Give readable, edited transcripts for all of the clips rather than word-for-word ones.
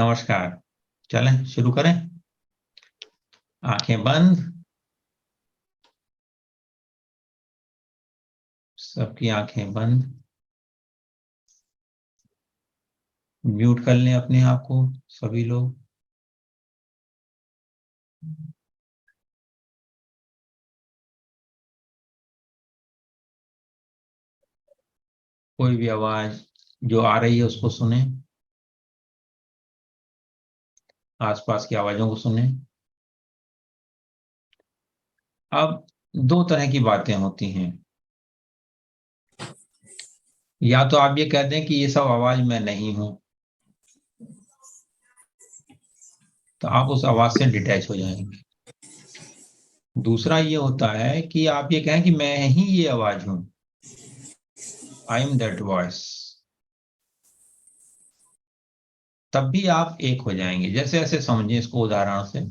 नमस्कार। चलें शुरू करें। आंखें बंद। सबकी आंखें बंद। म्यूट कर लें अपने आप को सभी लोग। कोई भी आवाज जो आ रही है उसको सुने, आसपास की आवाजों को सुने। अब दो तरह की बातें होती हैं। या तो आप ये कह दें कि ये सब आवाज मैं नहीं हूं, तो आप उस आवाज से डिटैच हो जाएंगे। दूसरा ये होता है कि आप ये कहें कि मैं ही ये आवाज हूं, आई एम दैट वॉइस। तब भी आप एक हो जाएंगे। जैसे ऐसे समझिए इसको उदाहरण से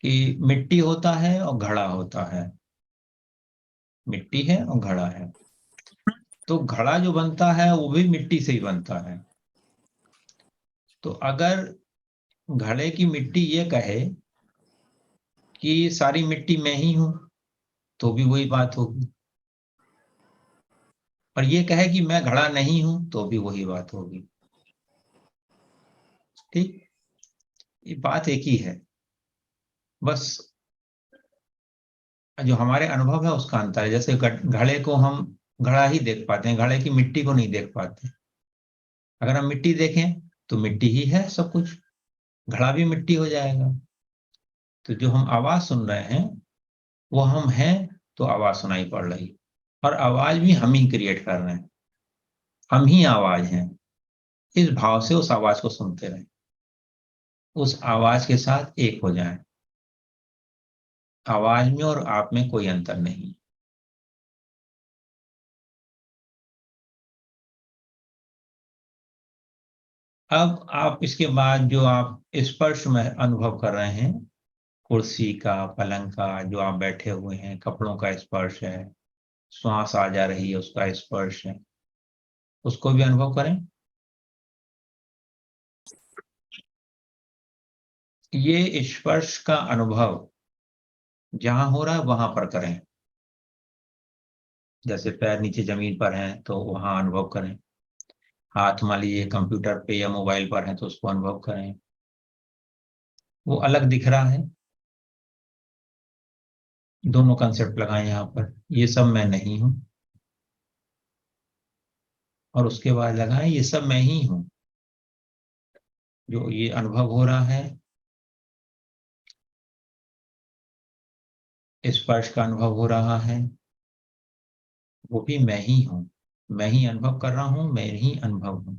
कि मिट्टी होता है और घड़ा होता है। मिट्टी है और घड़ा है, तो घड़ा जो बनता है वो भी मिट्टी से ही बनता है। तो अगर घड़े की मिट्टी ये कहे कि सारी मिट्टी मैं ही हूं, तो भी वही बात होगी। और ये कहे कि मैं घड़ा नहीं हूं, तो भी वही बात होगी। ठीक, ये बात एक ही है। बस जो हमारे अनुभव है उसका अंतर है। जैसे घड़े को हम घड़ा ही देख पाते हैं, घड़े की मिट्टी को नहीं देख पाते। अगर हम मिट्टी देखें तो मिट्टी ही है सब कुछ, घड़ा भी मिट्टी हो जाएगा। तो जो हम आवाज सुन रहे हैं वो हम हैं, तो आवाज सुनाई पड़ रही, और आवाज भी हम ही क्रिएट कर रहे हैं। हम ही आवाज हैं। इस भाव से उस आवाज को सुनते रहें, उस आवाज के साथ एक हो जाएं। आवाज में और आप में कोई अंतर नहीं। अब आप इसके बाद जो आप स्पर्श में अनुभव कर रहे हैं, कुर्सी का, पलंग का, जो आप बैठे हुए हैं, कपड़ों का स्पर्श है, श्वास आ जा रही है उसका स्पर्श है, उसको भी अनुभव करें। ये स्पर्श का अनुभव जहां हो रहा है वहां पर करें। जैसे पैर नीचे जमीन पर हैं तो वहां अनुभव करें। हाथ मान लीजिए कंप्यूटर पे या मोबाइल पर है तो उसको अनुभव करें। वो अलग दिख रहा है। दोनों कंसेप्ट लगाएं यहाँ पर। ये सब मैं नहीं हूं, और उसके बाद लगाएं ये सब मैं ही हूं। जो ये अनुभव हो रहा है, स्पर्श का अनुभव हो रहा है, वो भी मैं ही हूं। मैं ही अनुभव कर रहा हूं, मैं ही अनुभव हूं।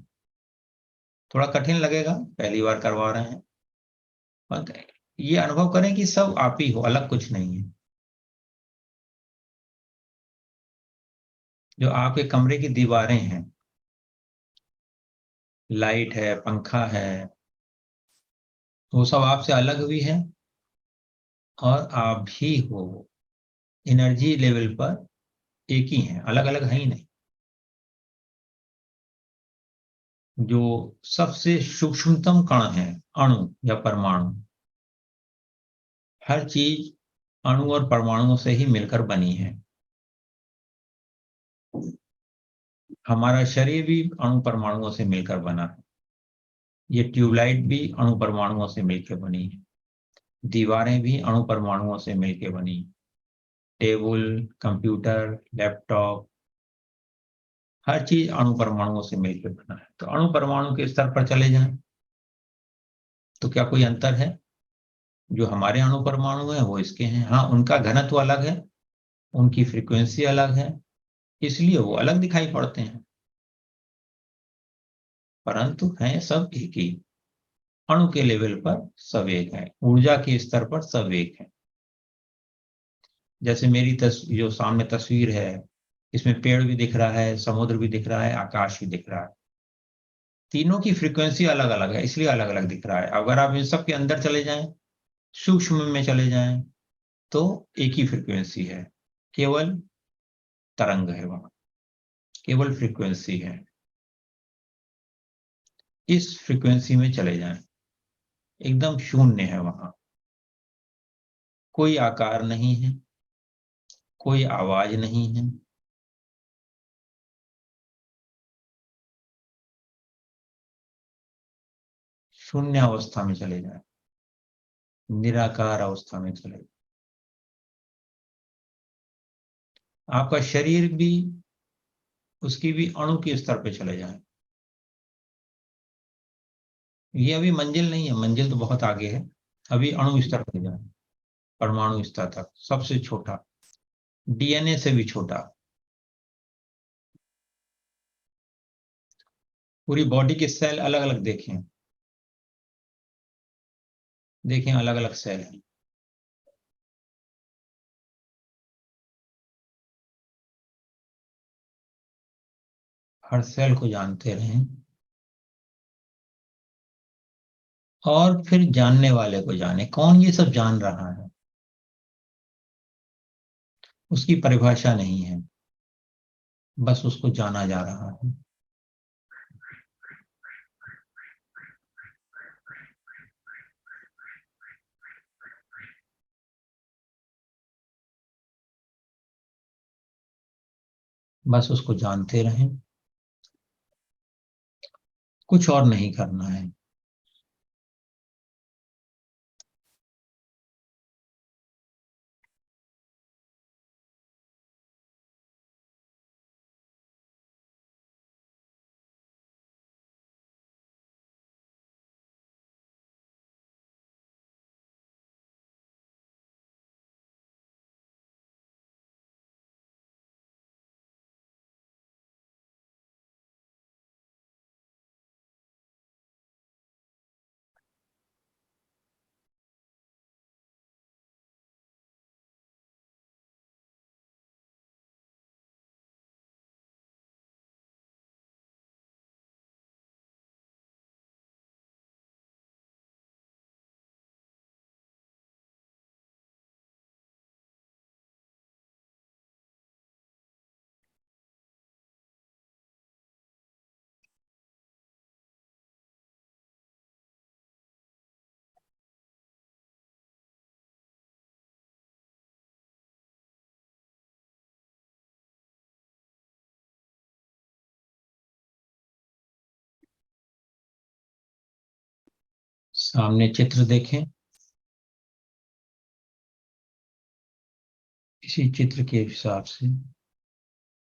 थोड़ा कठिन लगेगा, पहली बार करवा रहे हैं, पर ये अनुभव करें कि सब आप ही हो, अलग कुछ नहीं है। जो आपके कमरे की दीवारें हैं, लाइट है, पंखा है, वो सब आपसे अलग भी है और आप भी हो। एनर्जी लेवल पर एक ही हैं, अलग अलग है ही नहीं। जो सबसे सूक्ष्मतम कण है, अणु या परमाणु, हर चीज अणु और परमाणुओं से ही मिलकर बनी है। हमारा शरीर भी अणु परमाणुओं से मिलकर बना है। ये ट्यूबलाइट भी अणु परमाणुओं से मिलकर बनी है। दीवारें भी अणु परमाणुओं से मिलकर बनी। टेबल, कंप्यूटर, लैपटॉप, हर चीज अणु परमाणुओं से मिलकर बना है। तो अणु परमाणु के स्तर पर चले जाएं तो क्या कोई अंतर है? जो हमारे अणु परमाणु हैं वो इसके हैं। हाँ, उनका घनत्व अलग है, उनकी फ्रीक्वेंसी अलग है, इसलिए वो अलग दिखाई पड़ते हैं, परंतु हैं सब एक ही। अणु के लेवल पर सब एक है, ऊर्जा के स्तर पर सब एक है। जैसे मेरी जो सामने तस्वीर है, इसमें पेड़ भी दिख रहा है, समुद्र भी दिख रहा है, आकाश भी दिख रहा है। तीनों की फ्रीक्वेंसी अलग अलग है, इसलिए अलग अलग दिख रहा है। अगर आप इन सब के अंदर चले जाएं, सूक्ष्म में चले जाएं, तो एक ही फ्रीक्वेंसी है। केवल तरंग है वहां, केवल फ्रीक्वेंसी है। इस फ्रीक्वेंसी में चले जाएं। एकदम शून्य है वहां, कोई आकार नहीं है, कोई आवाज नहीं है, शून्य अवस्था में चले जाएं, निराकार अवस्था में चले जाएं। आपका शरीर भी, उसकी भी अणु के स्तर पे चले जाएं। ये अभी मंजिल नहीं है, मंजिल तो बहुत आगे है। अभी अणु स्तर पे जाएं, परमाणु स्तर तक, सबसे छोटा, डीएनए से भी छोटा। पूरी बॉडी के सेल अलग अलग देखें, देखें अलग अलग सेल हैं। हर सेल को जानते रहें और फिर जानने वाले को जाने, कौन ये सब जान रहा है। उसकी परिभाषा नहीं है, बस उसको जाना जा रहा है। बस उसको जानते रहें, कुछ और नहीं करना है। सामने चित्र देखें, इसी चित्र के हिसाब से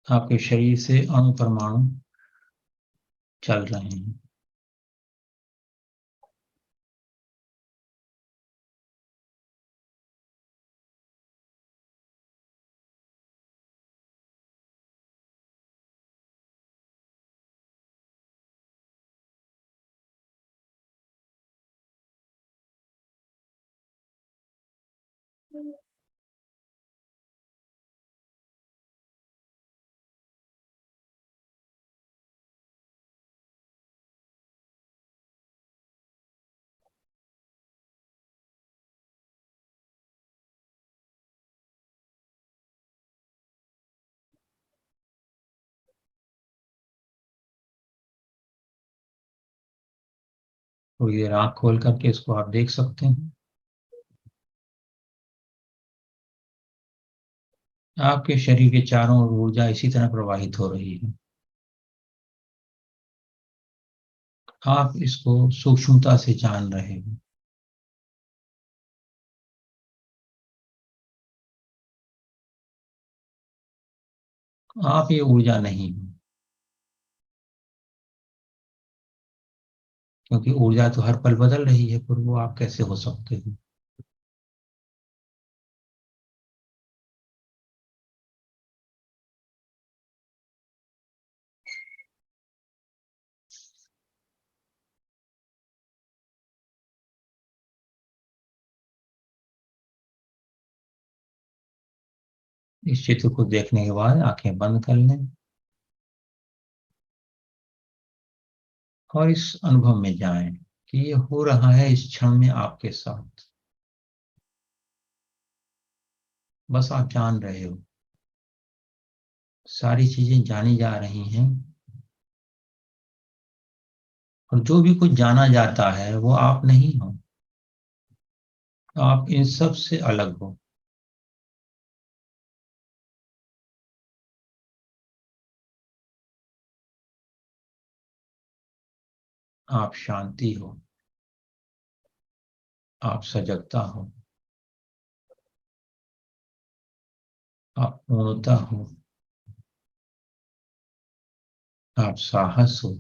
आपके शरीर से अणु परमाणु चल रहे हैं। थोड़ी देर आंख खोल करके इसको आप देख सकते हैं। आपके शरीर के चारों ओर ऊर्जा इसी तरह प्रवाहित हो रही है। आप इसको सूक्ष्मता से जान रहे हैं। आप ये ऊर्जा नहीं हो, क्योंकि ऊर्जा तो हर पल बदल रही है, पर वो आप कैसे हो सकते हो। इस चित्र को देखने के बाद आंखें बंद कर लें और इस अनुभव में जाएं कि ये हो रहा है इस क्षण में आपके साथ। बस आप जान रहे हो, सारी चीजें जानी जा रही हैं। और जो भी कुछ जाना जाता है वो आप नहीं हो, आप इन सब से अलग हो। आप शांति हो, आप सजगता हो, आप पूर्णता हो, आप साहस हो,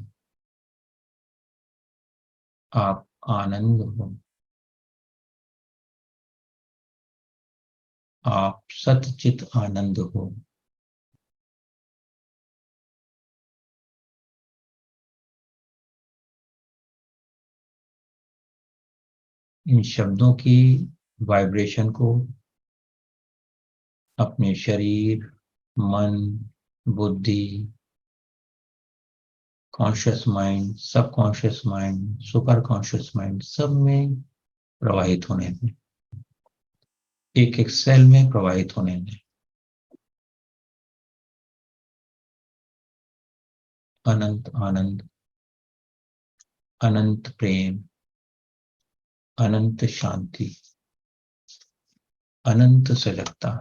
आप आनंद हो, आप सतचित आनंद हो। इन शब्दों की वाइब्रेशन को अपने शरीर, मन, बुद्धि, कॉन्शियस माइंड, सब conscious mind, super conscious mind, सब में प्रवाहित होने दें, एक एक सेल में प्रवाहित होने दें। अनंत आनंद, अनंत प्रेम, अनंत शांति, अनंत सजगता।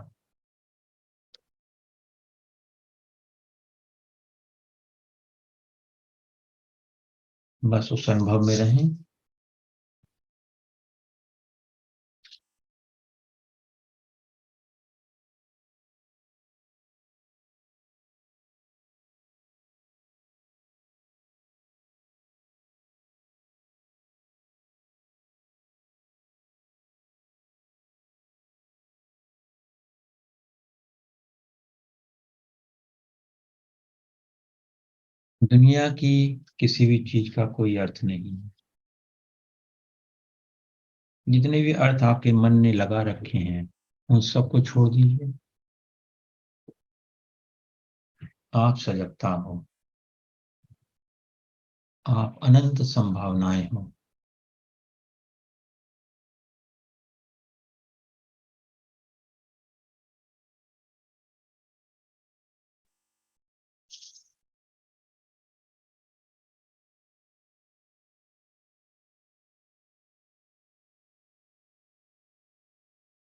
बस उस अनुभव में रहें। दुनिया की किसी भी चीज का कोई अर्थ नहीं है। जितने भी अर्थ आपके मन ने लगा रखे हैं उन सबको छोड़ दीजिए। आप सजगता हो, आप अनंत संभावनाएं हो।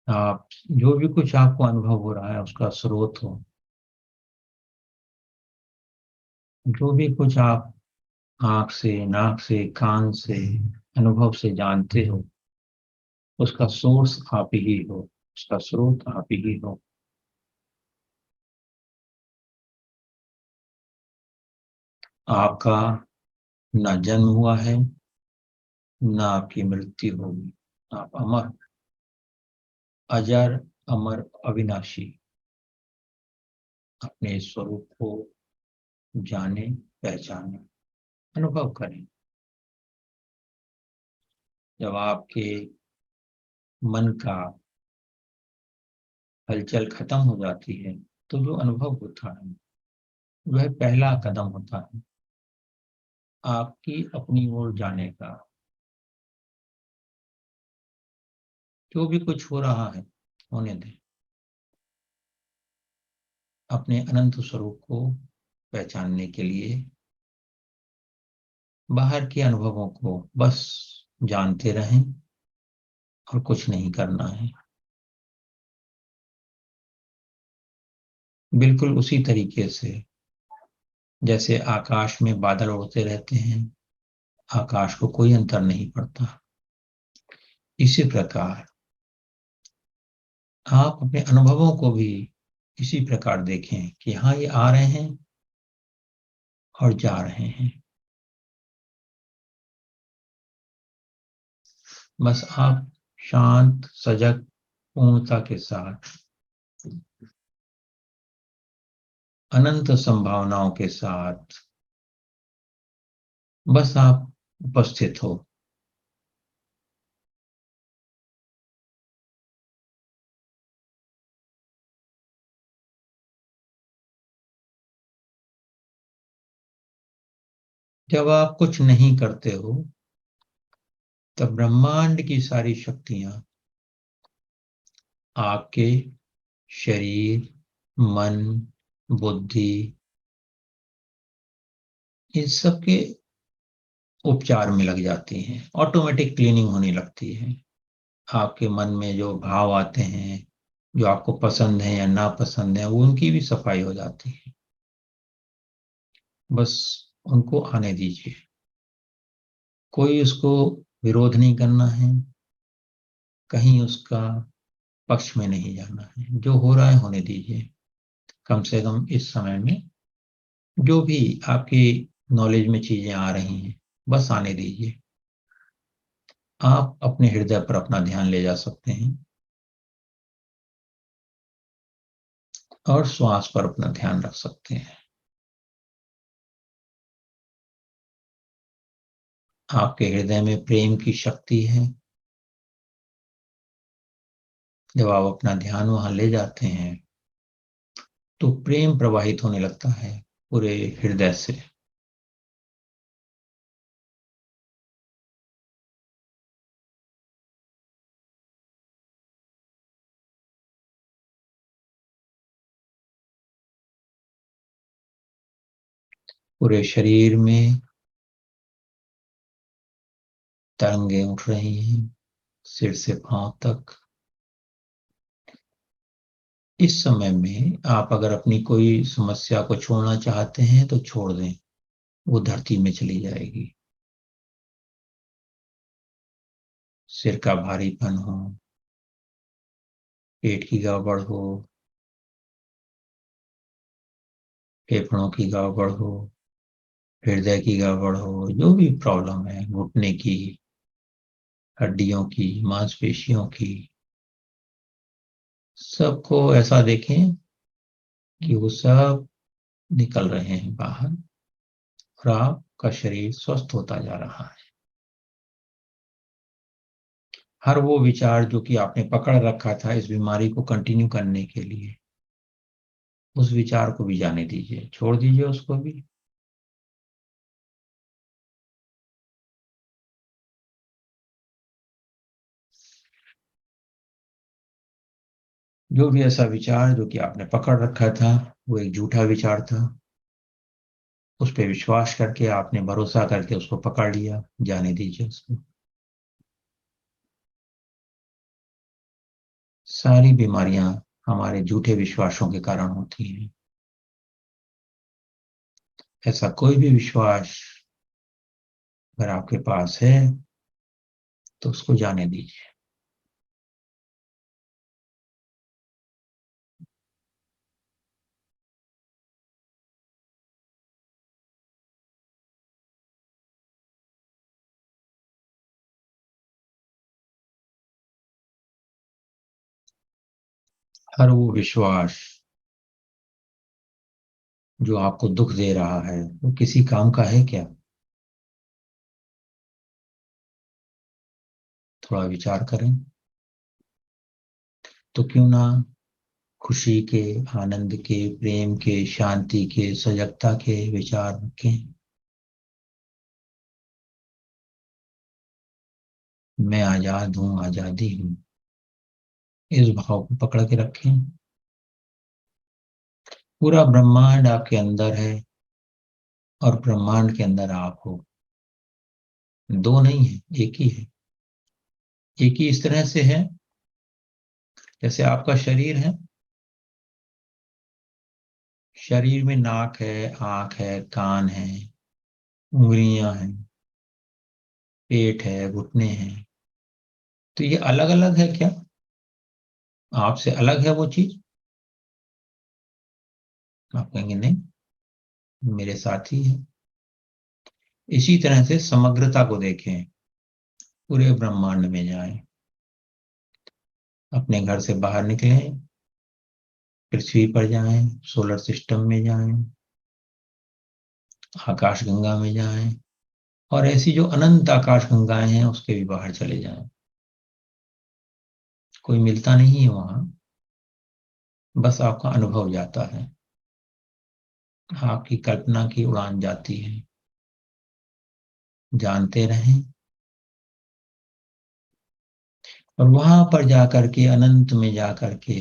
आप जो भी कुछ आपको अनुभव हो रहा है उसका स्रोत हो। जो भी कुछ आप आंख से, नाक से, कान से, अनुभव से जानते हो उसका सोर्स आप ही हो, उसका स्रोत आप ही हो। आपका ना जन्म हुआ है, ना आपकी मृत्यु होगी। आप अमर, अजर, अमर, अविनाशी अपने स्वरूप को जाने, पहचाने, अनुभव करें। जब आपके मन का हलचल खत्म हो जाती है तो जो अनुभव होता है वह पहला कदम होता है आपकी अपनी ओर जाने का। जो भी कुछ हो रहा है होने दें। अपने अनंत स्वरूप को पहचानने के लिए बाहर के अनुभवों को बस जानते रहें और कुछ नहीं करना है। बिल्कुल उसी तरीके से जैसे आकाश में बादल उड़ते रहते हैं, आकाश को कोई अंतर नहीं पड़ता। इसी प्रकार आप अपने अनुभवों को भी इसी प्रकार देखें कि हाँ ये आ रहे हैं और जा रहे हैं। बस आप शांत, सजग, पूर्णता के साथ, अनंत संभावनाओं के साथ बस आप उपस्थित हो। जब आप कुछ नहीं करते हो तब ब्रह्मांड की सारी शक्तियां आपके शरीर, मन, बुद्धि, इन सब के उपचार में लग जाती हैं, ऑटोमेटिक क्लीनिंग होने लगती है। आपके मन में जो भाव आते हैं, जो आपको पसंद है या नापसंद है, वो उनकी भी सफाई हो जाती है। बस उनको आने दीजिए, कोई उसको विरोध नहीं करना है, कहीं उसका पक्ष में नहीं जाना है, जो हो रहा है होने दीजिए। कम से कम इस समय में जो भी आपकी नॉलेज में चीजें आ रही हैं, बस आने दीजिए। आप अपने हृदय पर अपना ध्यान ले जा सकते हैं और श्वास पर अपना ध्यान रख सकते हैं। आपके हृदय में प्रेम की शक्ति है। जब आप अपना ध्यान वहां ले जाते हैं तो प्रेम प्रवाहित होने लगता है पूरे हृदय से। पूरे शरीर में तरंगे उठ रही हैं, सिर से पांव तक। इस समय में आप अगर अपनी कोई समस्या को छोड़ना चाहते हैं तो छोड़ दें, वो धरती में चली जाएगी। सिर का भारीपन हो, पेट की गड़बड़ हो, फेफड़ों की गड़बड़ हो, हृदय की गड़बड़ हो, जो भी प्रॉब्लम है, घुटने की, हड्डियों की, मांसपेशियों की, सबको ऐसा देखें कि वो सब निकल रहे हैं बाहर और आपका शरीर स्वस्थ होता जा रहा है। हर वो विचार जो कि आपने पकड़ रखा था इस बीमारी को कंटिन्यू करने के लिए, उस विचार को भी जाने दीजिए, छोड़ दीजिए उसको भी। जो भी ऐसा विचार जो कि आपने पकड़ रखा था, वो एक झूठा विचार था, उस पर विश्वास करके आपने भरोसा करके उसको पकड़ लिया, जाने दीजिए उसको। सारी बीमारियां हमारे झूठे विश्वासों के कारण होती हैं। ऐसा कोई भी विश्वास अगर आपके पास है तो उसको जाने दीजिए। हर वो विश्वास जो आपको दुख दे रहा है वो किसी काम का है क्या? थोड़ा विचार करें। तो क्यों ना खुशी के, आनंद के, प्रेम के, शांति के, सजगता के विचार रखें। मैं आजाद हूँ, आजादी हूँ, इस भाव को पकड़ के रखें। पूरा ब्रह्मांड आपके अंदर है और ब्रह्मांड के अंदर आप हो। दो नहीं है, एक ही है। एक ही इस तरह से है जैसे आपका शरीर है। शरीर में नाक है, आंख है, कान है, उंगलियां हैं, पेट है, घुटने हैं। तो ये अलग अलग है क्या? आपसे अलग है वो चीज? आप कहेंगे नहीं, मेरे साथ ही है। इसी तरह से समग्रता को देखें। पूरे ब्रह्मांड में जाएं, अपने घर से बाहर निकलें, पृथ्वी पर जाएं, सोलर सिस्टम में जाएं, आकाश गंगा में जाएं, और ऐसी जो अनंत आकाश गंगाएं हैं उसके भी बाहर चले जाएं। कोई मिलता नहीं है वहां, बस आपका अनुभव जाता है, आपकी कल्पना की उड़ान जाती है। जानते रहें और वहां पर जाकर के, अनंत में जाकर के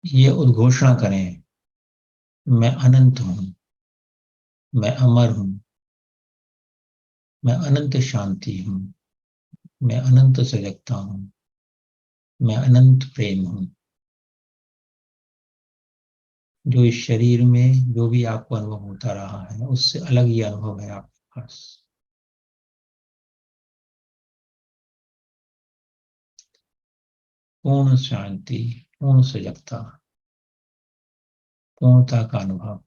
ये उद्घोषणा करें, मैं अनंत हूं, मैं अमर हूं, मैं अनंत शांति हूँ, मैं अनंत सजगता हूँ, मैं अनंत प्रेम हूँ। जो इस शरीर में जो भी आपको अनुभव होता रहा है उससे अलग ही अनुभव है आपके पास। पूर्ण शांति, पूर्ण सजगता, पूर्णता का अनुभव।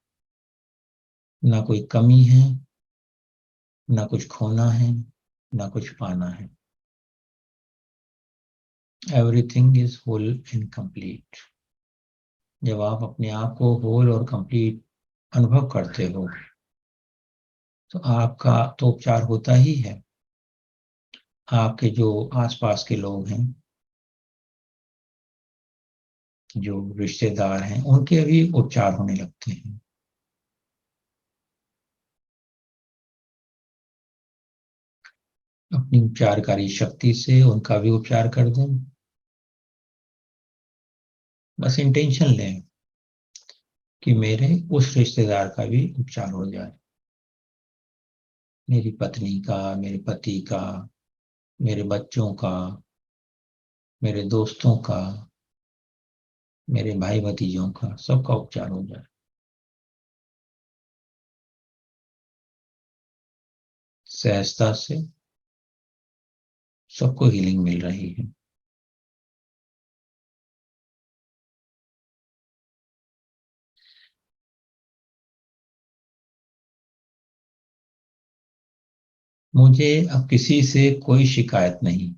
ना कोई कमी है, ना कुछ खोना है, ना कुछ पाना है। Everything is whole and complete. जब आप अपने आप को होल और कंप्लीट अनुभव करते हो तो आपका तो उपचार होता ही है। आपके जो आसपास के लोग हैं, जो रिश्तेदार हैं, उनके भी उपचार होने लगते हैं। अपनी उपचारकारी शक्ति से उनका भी उपचार कर दें। बस इंटेंशन लें कि मेरे उस रिश्तेदार का भी उपचार हो जाए, मेरी पत्नी का, मेरे पति का, मेरे बच्चों का, मेरे दोस्तों का, मेरे भाई भतीजों का, सबका उपचार हो जाए। सहजता से सबको हीलिंग मिल रही है। मुझे अब किसी से कोई शिकायत नहीं।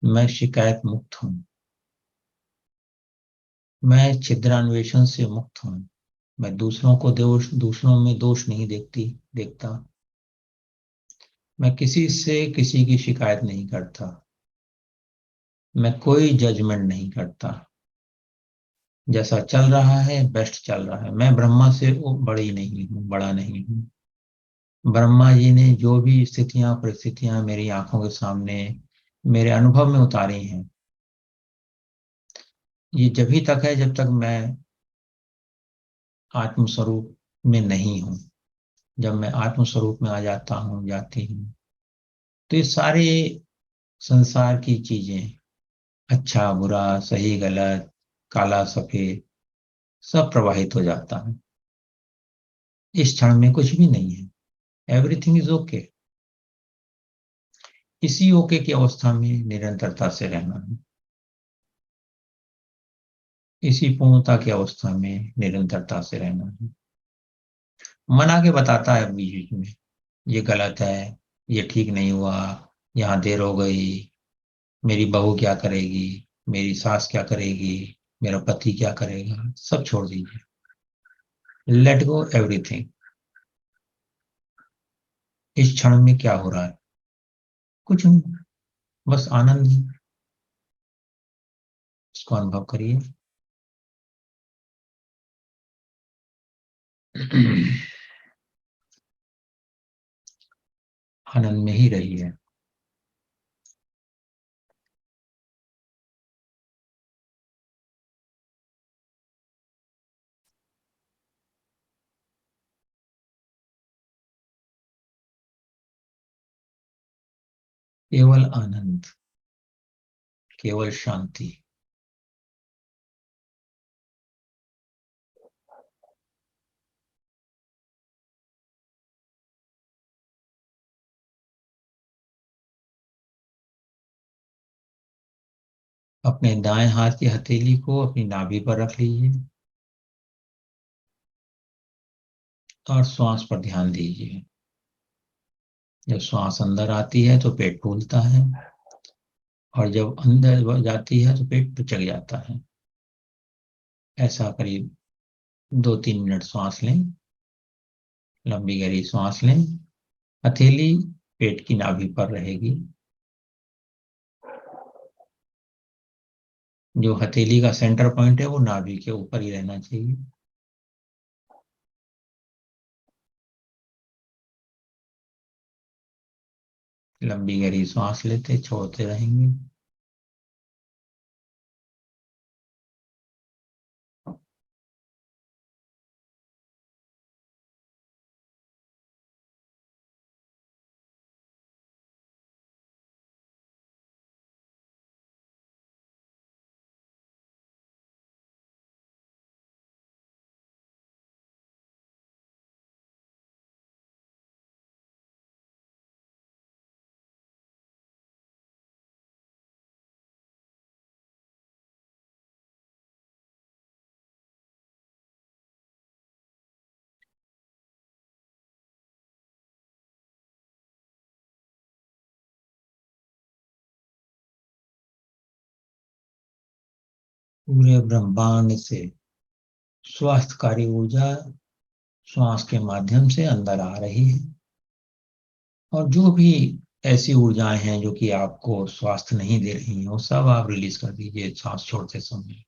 मैं शिकायत मुक्त हूँ। मैं छिद्रान्वेषण से मुक्त हूँ। मैं दूसरों में दोष नहीं देखता। मैं किसी से किसी की शिकायत नहीं करता। मैं कोई जजमेंट नहीं करता। जैसा चल रहा है बेस्ट चल रहा है। मैं ब्रह्मा से बड़ी नहीं हूँ, बड़ा नहीं हूँ। ब्रह्मा जी ने जो भी स्थितियां परिस्थितियां मेरी आंखों के सामने मेरे अनुभव में उतारी हैं, ये जब तक है जब तक मैं आत्म स्वरूप में नहीं हूँ। जब मैं आत्म स्वरूप में आ जाता हूँ, जाती हूँ, तो ये सारे संसार की चीजें, अच्छा बुरा, सही गलत, काला सफेद, सब प्रवाहित हो जाता है। इस क्षण में कुछ भी नहीं है। Everything is okay. इसी ओके की अवस्था में निरंतरता से रहना है। इसी पूर्णता की अवस्था में निरंतरता से रहना है। मन आके बताता है बीच बीच में, ये गलत है, ये ठीक नहीं हुआ, यहाँ देर हो गई, मेरी बहू क्या करेगी, मेरी सास क्या करेगी, मेरा पति क्या करेगा। सब छोड़ दीजिए। Let go everything. इस क्षण में क्या हो रहा है? कुछ नहीं, बस आनंद है। इसको अनुभव करिए। आनंद में ही रहिए। केवल आनंद, केवल शांति। अपने दाएं हाथ की हथेली को अपनी नाभि पर रख लीजिए और श्वास पर ध्यान दीजिए। जब श्वास अंदर आती है तो पेट फूलता है, और जब अंदर जाती है तो पेट पिचक जाता है। ऐसा करीब 2-3 मिनट श्वास लें। लंबी गहरी श्वास लें। हथेली पेट की नाभि पर रहेगी। जो हथेली का सेंटर पॉइंट है वो नाभि के ऊपर ही रहना चाहिए। लंबी गहरी सांस लेते छोड़ते रहेंगे। पूरे ब्रह्मांड से स्वास्थ्यकारी ऊर्जा श्वास के माध्यम से अंदर आ रही है, और जो भी ऐसी ऊर्जाएं हैं जो कि आपको स्वास्थ्य नहीं दे रही हैं, वो सब आप रिलीज कर दीजिए सांस छोड़ते समय।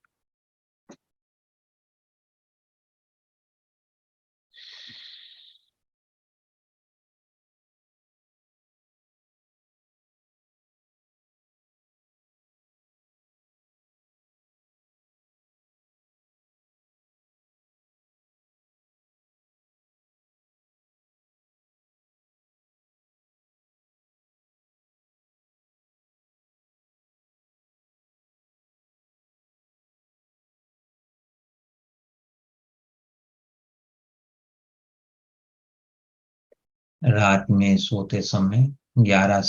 रात में सोते समय 11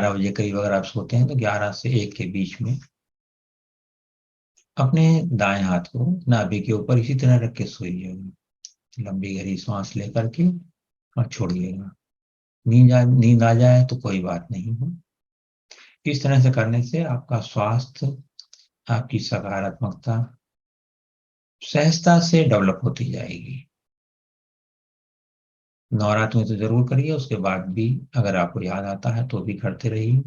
बजे करीब अगर आप सोते हैं तो 11 से 1 के बीच में अपने दाएं हाथ को नाभि के ऊपर इसी तरह रख के सोइएगा। लंबी गहरी सांस लेकर के और छोड़िएगा। नींद आ जाए तो कोई बात नहीं है। इस तरह से करने से आपका स्वास्थ्य, आपकी सकारात्मकता सहजता से डेवलप होती जाएगी। नवरात्र में तो जरूर करिए, उसके बाद भी अगर आपको याद आता है तो भी करते रहिए।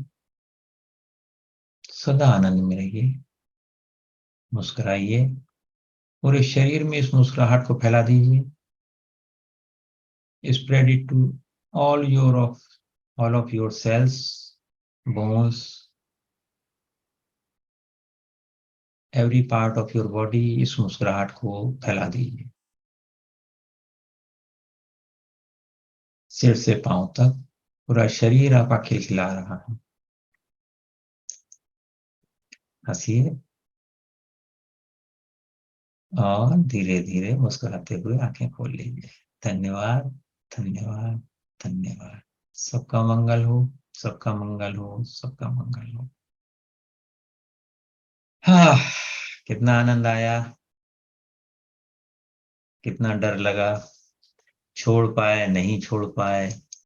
सदा आनंद में रहिए, मुस्कुराइए, पूरे शरीर में इस मुस्कुराहट को फैला दीजिए। Spread it to all of your cells, bones, every part of your body। इस मुस्कुराहट को फैला दीजिए सिर से पांव तक। पूरा शरीर आपका खिलखिला रहा है। हंसिए और धीरे धीरे मुस्कुराते हुए आंखें खोल लीजिए। धन्यवाद, धन्यवाद, धन्यवाद। सबका मंगल हो, सबका मंगल हो, सबका मंगल हो। हाँ, कितना आनंद आया, कितना डर लगा, छोड़ पाए नहीं छोड़ पाए,